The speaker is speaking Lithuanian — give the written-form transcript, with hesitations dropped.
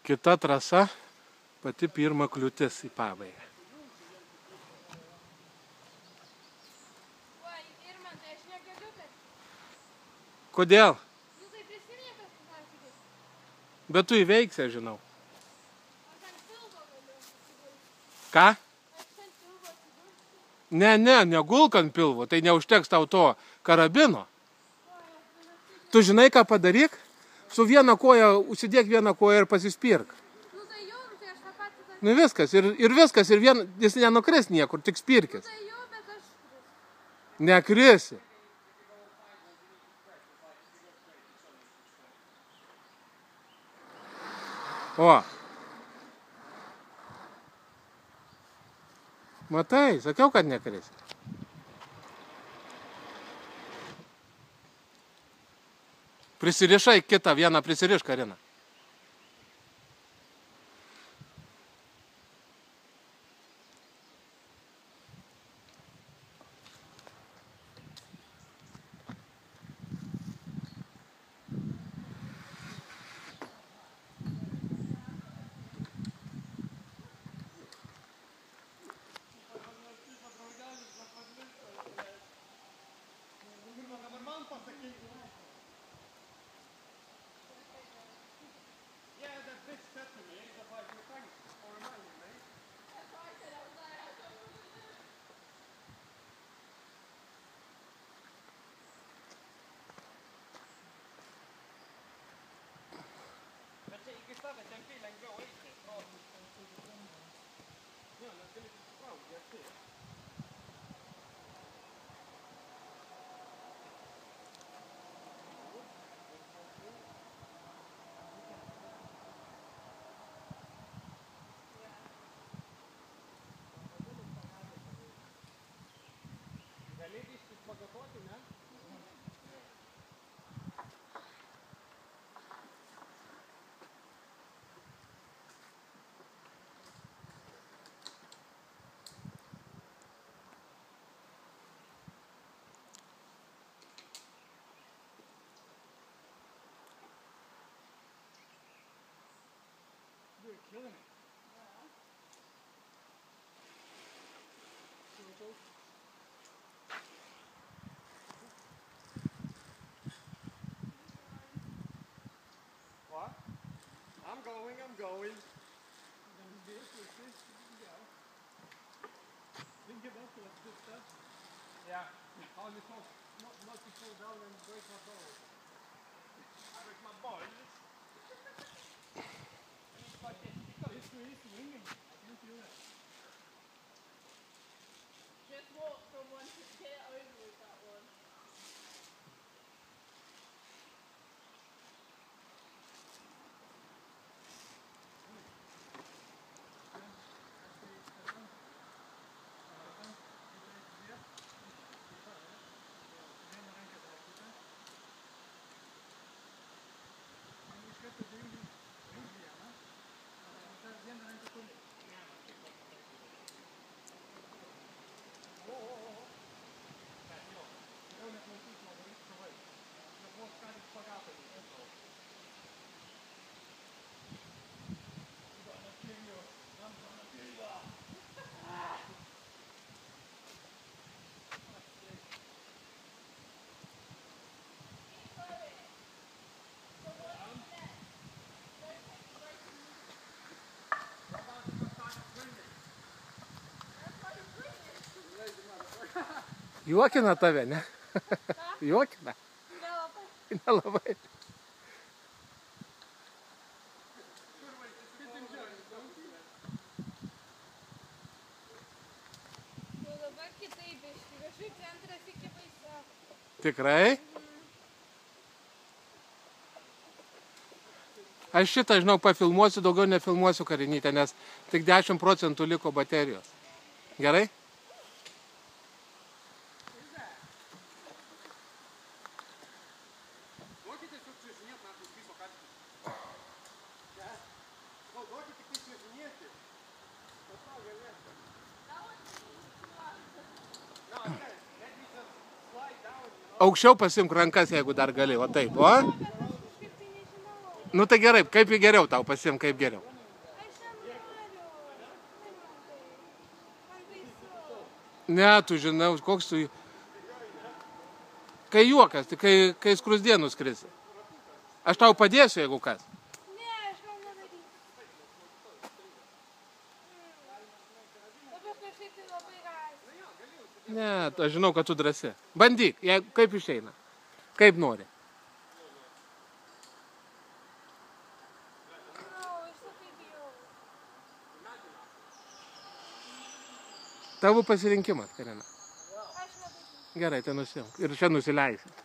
Kita trasa, pati pirma kliūtis į pabaigą. Kodėl? Nu tai prisiminė, kas tu nori sakyti. Bet tu įveiksi, aš žinau. Aš ant pilvo galiu atsigulti. Ką? Aš ant pilvo atsigulti. Ne, negulk ant pilvo, tai neužteks tau to karabino. Tu žinai, ką padaryk? Su viena koja, užsidėk vieną koją ir pasispirk. Nu tai jau, tai aš tą patį dar... Nu viskas, ir viskas, ir jis nenukris niekur, tik spirkis. Nu tai jau, bet aš krisiu. Nekrisi. O. Matai, sakiau, kad nekrisi. Prisirišai kitą, vieną prisiriš, Karina. Killing it. What? I'm going. Didn't give up, that's good stuff. Yeah. Not to fall down and break my balls. I break my balls. Just walk from one to get over with that one. Juokina tave, ne? Juokina? Nelabai. Nelabai. Nu dabar kitaip biškį. Kažkaip centras iki baisiau. Tikrai? Aš šitą, žinau, pafilmuosiu, daugiau nefilmuosiu, Karinytę, nes tik 10% liko baterijos. Gerai? Aukščiau pasimk rankas, jeigu dar gali, o taip, o? Nu tai gerai, kaip jį geriau tau pasiim, kaip geriau. Aš nenoriu. Man baisu. Ne, tu žinai, koks tu... Kai juokas, tai kai skrusdienų skrisi. Aš tau padėsiu, jeigu kas. Ne, aš gal nedarysiu. Dabar kažkaip tai labai gąsdina. Ne, aš žinau, kad tu drąsi. Bandyk, kaip išeina. Kaip nori. Aš labai bijau. Tavo pasirinkimas, Karina. Aš labai bijau. Gerai, tai nusimk. Ir čia nusileisi.